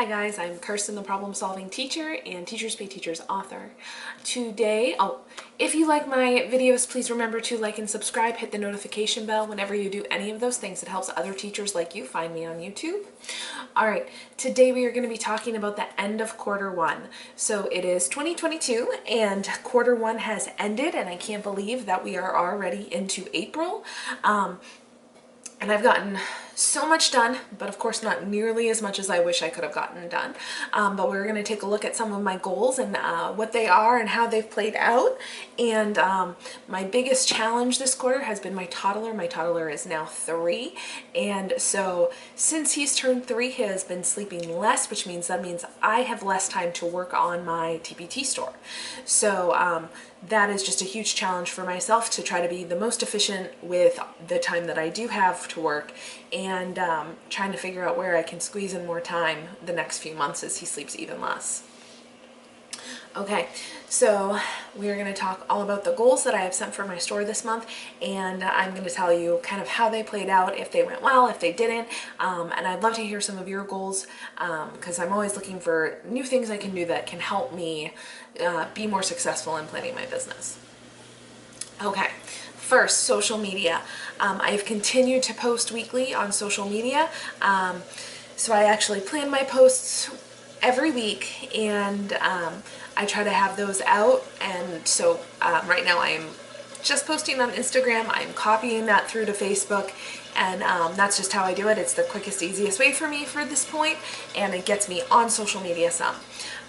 guys, I'm Kirsten, the problem solving teacher and Teachers Pay Teachers author. Today, if you like my videos, please remember to like and subscribe, hit the notification bell whenever you do any of those things. It helps other teachers like you find me on YouTube. All right, today we are going to be talking about the end of quarter one. So it is 2022 and quarter one has ended, and I can't believe that we are already into April. And I've gotten so much done, but of course not nearly as much as I wish I could have gotten done. But we're going to take a look at some of my goals and what they are and how they've played out. And my biggest challenge this quarter has been my toddler. My toddler is now 3. And so since he's turned 3, he has been sleeping less, which means I have less time to work on my TpT store. So that is just a huge challenge for myself to try to be the most efficient with the time that I do have to work, and trying to figure out where I can squeeze in more time the next few months as he sleeps even less. Okay, so we're going to talk all about the goals that I have set for my store this month, and I'm going to tell you kind of how they played out, if they went well, if they didn't, and I'd love to hear some of your goals, because I'm always looking for new things I can do that can help me be more successful in planning my business. Okay, first, social media. I've continued to post weekly on social media, so I actually plan my posts every week, and I try to have those out. And so right now I am just posting on Instagram. I'm copying that through to Facebook, and that's just how I do it. It's the quickest, easiest way for me for this point, and it gets me on social media some.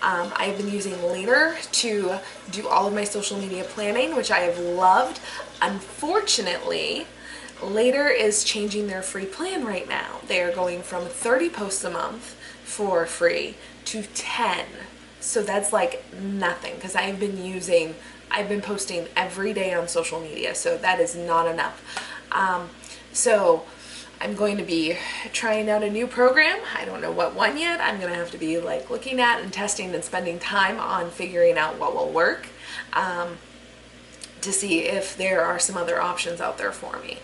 I've been using Later to do all of my social media planning, which I have loved. Unfortunately, Later is changing their free plan right now. They are going from 30 posts a month for free to 10. So that's like nothing, because I've been posting every day on social media, so that is not enough. So I'm going to be trying out a new program. I don't know what one yet. I'm going to have to be like looking at and testing and spending time on figuring out what will work, to see if there are some other options out there for me.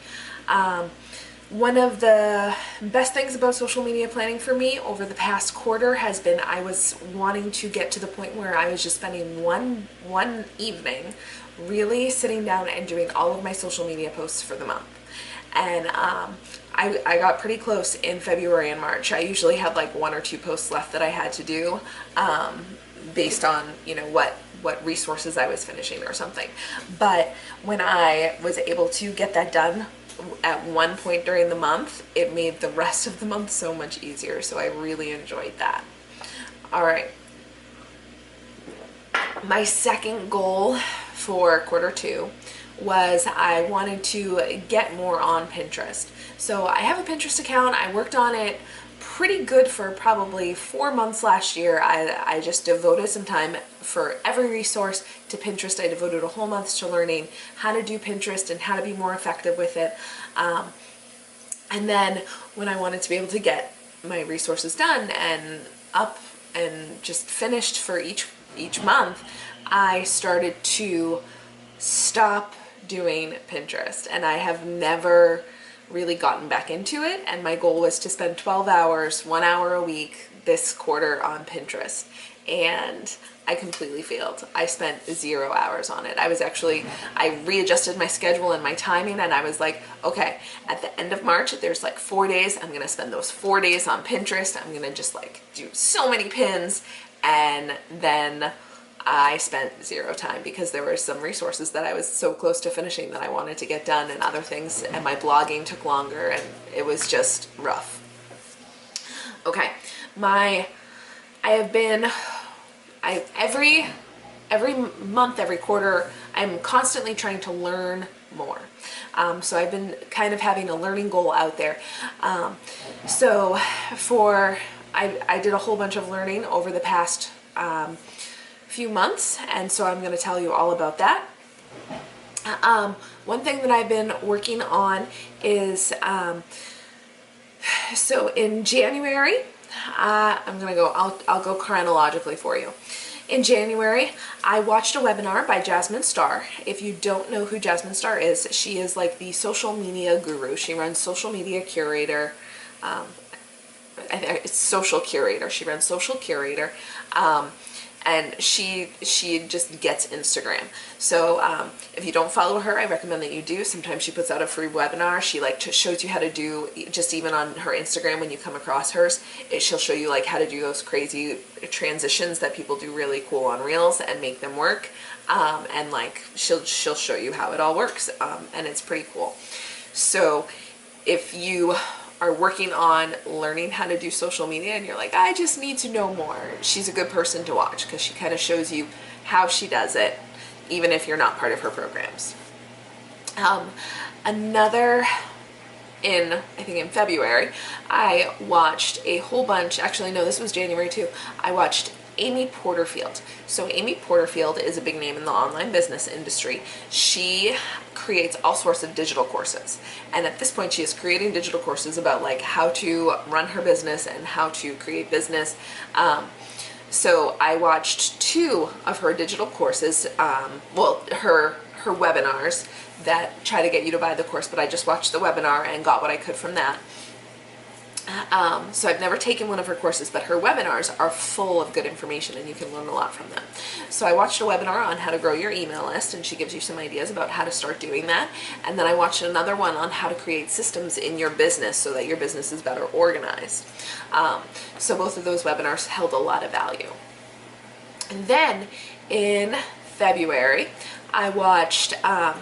One of the best things about social media planning for me over the past quarter has been I was wanting to get to the point where I was just spending one evening really sitting down and doing all of my social media posts for the month. And I got pretty close in February and March. I usually had like 1 or 2 posts left that I had to do, based on, what resources I was finishing or something. But when I was able to get that done at one point during the month, it made the rest of the month so much easier. So I really enjoyed that. All right. My second goal for quarter 2 was I wanted to get more on Pinterest. So I have a Pinterest account. I worked on it pretty good for probably 4 months last year. I just devoted some time for every resource to Pinterest. I devoted a whole month to learning how to do Pinterest and how to be more effective with it. And then when I wanted to be able to get my resources done and up and just finished for each month, I started to stop doing Pinterest, and I have never really gotten back into it. And my goal was to spend 12 hours, 1 hour a week this quarter on Pinterest, and I completely failed. I spent 0 hours on it. I readjusted my schedule and my timing, and I was like, okay, at the end of March, there's like 4 days. I'm gonna spend those 4 days on Pinterest. I'm gonna just like do so many pins. And then I spent 0 time because there were some resources that I was so close to finishing that I wanted to get done, and other things, and my blogging took longer, and it was just rough. Okay, every month, every quarter, I'm constantly trying to learn more. So I've been kind of having a learning goal out there. I did a whole bunch of learning over the past few months, and so I'm going to tell you all about that. One thing that I've been working on is, so in January, I'll go chronologically for you. In January, I watched a webinar by Jasmine Star. If you don't know who Jasmine Star is, she is like the social media guru. She runs Social Media Curator. I think it's Social Curator. She runs Social Curator. And she just gets Instagram. So if you don't follow her, I recommend that you do. Sometimes she puts out a free webinar. She like shows you how to do, just even on her Instagram when you come across hers, she'll show you like how to do those crazy transitions that people do really cool on Reels and make them work. And like she'll show you how it all works, and it's pretty cool. So if you are working on learning how to do social media and you're like, I just need to know more, she's a good person to watch because she kind of shows you how she does it, even if you're not part of her programs. I think in February, I watched a whole bunch, actually no, this was January too, I watched Amy Porterfield. So Amy Porterfield is a big name in the online business industry. She creates all sorts of digital courses. And at this point she is creating digital courses about like how to run her business and how to create business. So I watched 2 of her digital courses, her webinars that try to get you to buy the course, but I just watched the webinar and got what I could from that. So I've never taken one of her courses, but her webinars are full of good information and you can learn a lot from them. So I watched a webinar on how to grow your email list, and she gives you some ideas about how to start doing that. And then I watched another one on how to create systems in your business so that your business is better organized. So both of those webinars held a lot of value. And then in February, I watched, have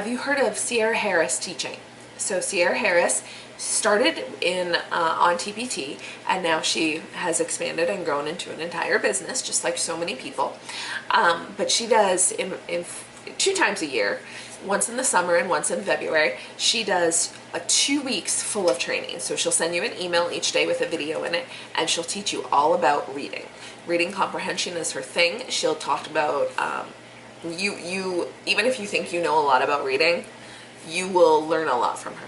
you heard of Sierra Harris teaching? So Sierra Harris started on TpT, and now she has expanded and grown into an entire business, just like so many people. But she does in 2 times a year, once in the summer and once in February, she does 2 weeks full of training. So she'll send you an email each day with a video in it, and she'll teach you all about reading. Reading comprehension is her thing. She'll talk about, you even if you think you know a lot about reading, you will learn a lot from her.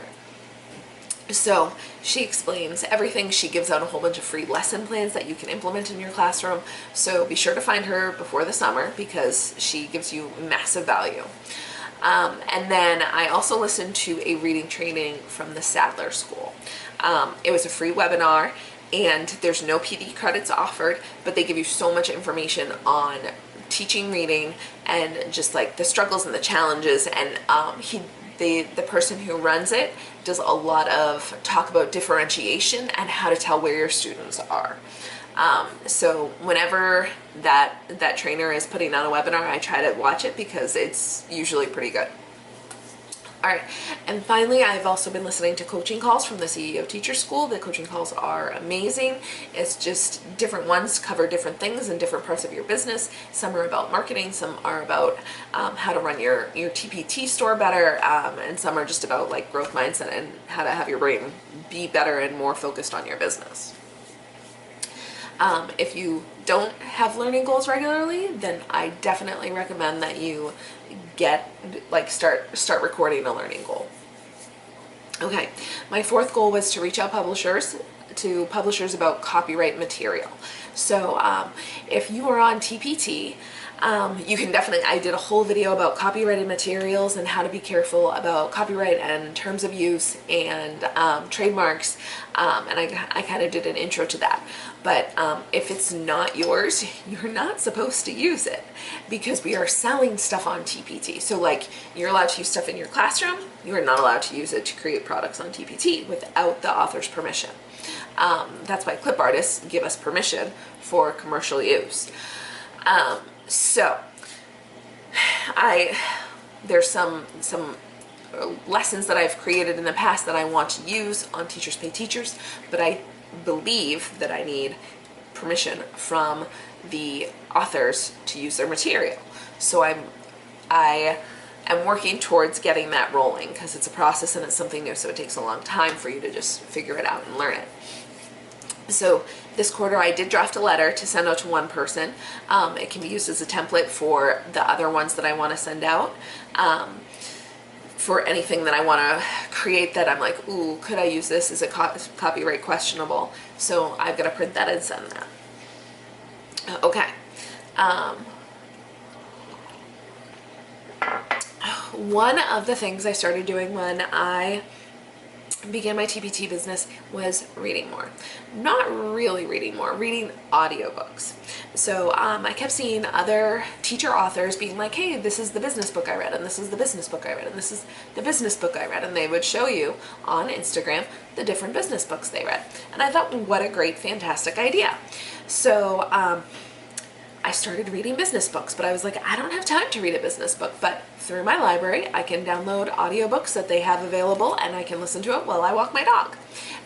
So she explains everything. She gives out a whole bunch of free lesson plans that you can implement in your classroom. So be sure to find her before the summer because she gives you massive value. And then I also listened to a reading training from the Sadler School. It was a free webinar and there's no PD credits offered, but they give you so much information on teaching reading and just like the struggles and the challenges. And the person who runs it does a lot of talk about differentiation and how to tell where your students are. So whenever that trainer is putting on a webinar, I try to watch it because it's usually pretty good. All right, and finally, I've also been listening to coaching calls from the CEO Teacher School. The coaching calls are amazing. It's just different ones cover different things in different parts of your business. Some are about marketing, some are about how to run your TpT store better, and some are just about like growth mindset and how to have your brain be better and more focused on your business. If you don't have learning goals regularly, then I definitely recommend that you start recording a learning goal. Okay, my 4th goal was to reach out to publishers about copyright material. So if you are on TpT, you can definitely, I did a whole video about copyrighted materials and how to be careful about copyright and terms of use and trademarks, and I kind of did an intro to that. But if it's not yours, you're not supposed to use it because we are selling stuff on TpT. So like you're allowed to use stuff in your classroom, you're not allowed to use it to create products on TpT without the author's permission. That's why clip artists give us permission for commercial use. So there's some lessons that I've created in the past that I want to use on Teachers Pay Teachers, but I believe that I need permission from the authors to use their material. So I am working towards getting that rolling because it's a process and it's something new, so it takes a long time for you to just figure it out and learn it. So this quarter I did draft a letter to send out to one person. It can be used as a template for the other ones that I want to send out. For anything that I want to create that I'm like, ooh, could I use this? Is it copyright questionable? So I've got to print that and send that. Okay. One of the things I started doing when I began my TpT business was reading more. Not really reading more, reading audiobooks. So I kept seeing other teacher authors being like, hey, this is the business book I read, and this is the business book I read, and this is the business book I read. And they would show you on Instagram the different business books they read. And I thought, what a great, fantastic idea. So I started reading business books, but I was like, I don't have time to read a business book, but through my library, I can download audiobooks that they have available and I can listen to it while I walk my dog.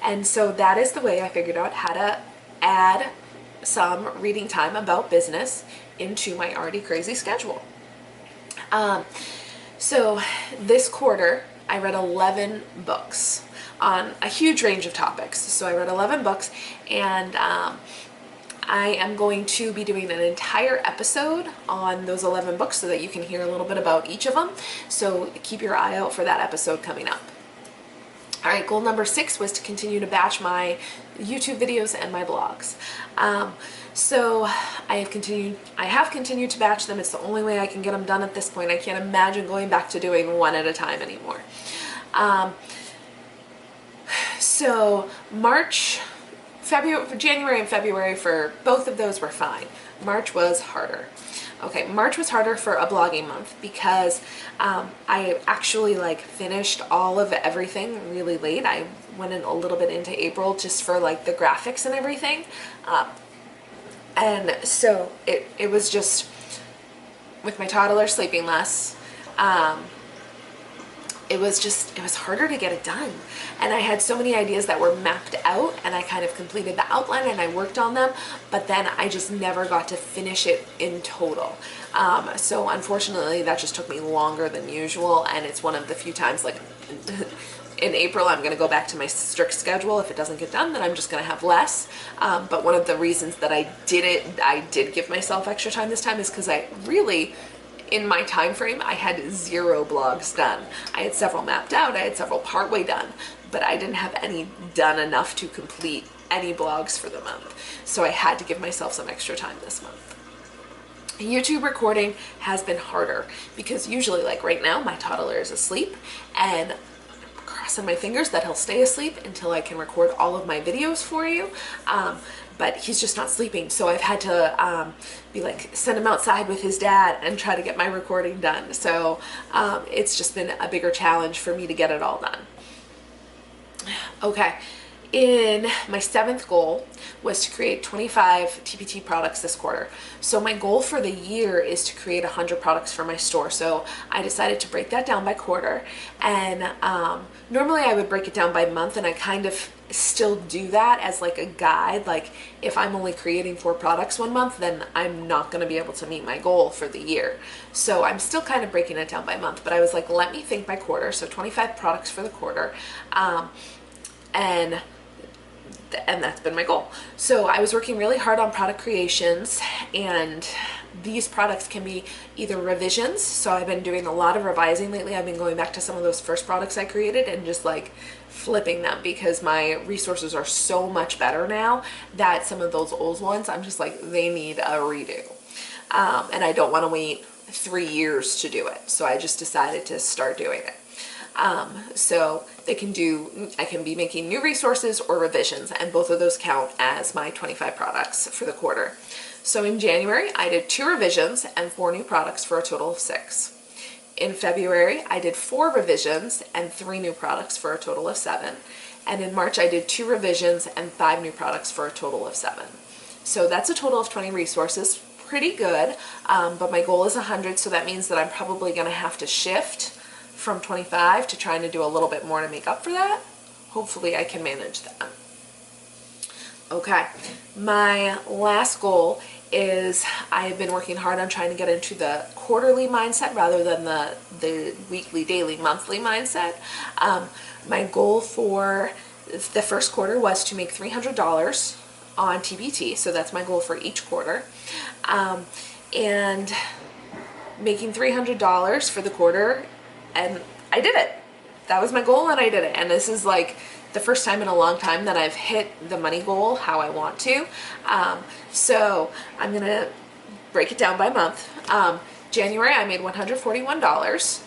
And so that is the way I figured out how to add some reading time about business into my already crazy schedule. So this quarter, I read 11 books on a huge range of topics. So I read 11 books, and I am going to be doing an entire episode on those 11 books so that you can hear a little bit about each of them. So keep your eye out for that episode coming up. All right, goal number 6 was to continue to batch my YouTube videos and my blogs. So I have continued to batch them. It's the only way I can get them done at this point. I can't imagine going back to doing one at a time anymore. So January and February for both of those were fine. March was harder. Okay, March was harder for a blogging month because I actually finished all of everything really late. I went in a little bit into April just for the graphics and everything. And so it was just, with my toddler sleeping less, it was harder to get it done. And I had so many ideas that were mapped out, and I kind of completed the outline and I worked on them, but then I just never got to finish it in total. So unfortunately that just took me longer than usual, and it's one of the few times in April I'm going to go back to my strict schedule. If it doesn't get done, then I'm just going to have less. But one of the reasons that I did give myself extra time this time is because in my time frame, I had 0 blogs done. I had several mapped out, I had several partway done, but I didn't have any done enough to complete any blogs for the month. So I had to give myself some extra time this month. YouTube recording has been harder because usually, right now, my toddler is asleep, and crossing my fingers that he'll stay asleep until I can record all of my videos for you. But he's just not sleeping, so I've had to send him outside with his dad and try to get my recording done. So it's just been a bigger challenge for me to get it all done. Okay, in my 7th goal was to create 25 TpT products this quarter. So my goal for the year is to create 100 products for my store. So I decided to break that down by quarter, and normally I would break it down by month, and I kind of still do that as a guide. If I'm only creating 4 products one month, then I'm not going to be able to meet my goal for the year. So I'm still kind of breaking it down by month, but I was let me think by quarter. So 25 products for the quarter, and that's been my goal. So I was working really hard on product creations, and these products can be either revisions. So I've been doing a lot of revising lately. I've been going back to some of those first products I created and just flipping them, because my resources are so much better now that some of those old ones, I'm just they need a redo. And I don't want to wait 3 years to do it. So I just decided to start doing it. So I can be making new resources or revisions, and both of those count as my 25 products for the quarter. So in January, I did 2 revisions and 4 new products for a total of 6. In February, I did 4 revisions and 3 new products for a total of 7. And in March, I did 2 revisions and 5 new products for a total of 7. So that's a total of 20 resources. Pretty good, but my goal is 100, so that means that I'm probably going to have to shift from 25 to trying to do a little bit more to make up for that. Hopefully I can manage that. Okay, my last goal is I've been working hard on trying to get into the quarterly mindset rather than the weekly, daily, monthly mindset. My goal for the first quarter was to make $300 on TpT, so that's my goal for each quarter. And making $300 for the quarter, and I did it. That was my goal, and I did it. And this is the first time in a long time that I've hit the money goal how I want to. So I'm gonna break it down by month. January, I made $141.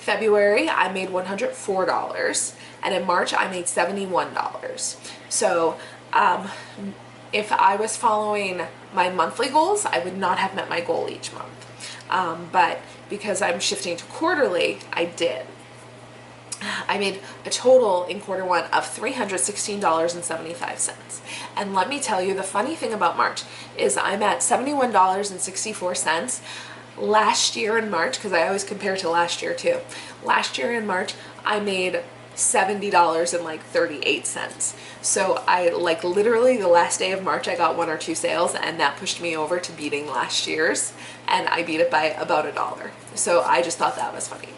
February, I made $104, and in March, I made $71. So if I was following my monthly goals, I would not have met my goal each month. But because I'm shifting to quarterly, I did. I made a total in quarter one of $316.75. And let me tell you, the funny thing about March is I'm at $71.64. Last year in March, because I always compare to last year too, last year in March I made $70.38. So I literally the last day of March I got 1 or 2 sales, and that pushed me over to beating last year's, and I beat it by about $1. So I just thought that was funny.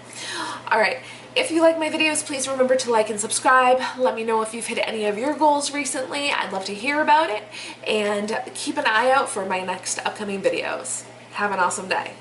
All right. If you like my videos, please remember to like and subscribe. Let me know if you've hit any of your goals recently. I'd love to hear about it. And keep an eye out for my next upcoming videos. Have an awesome day.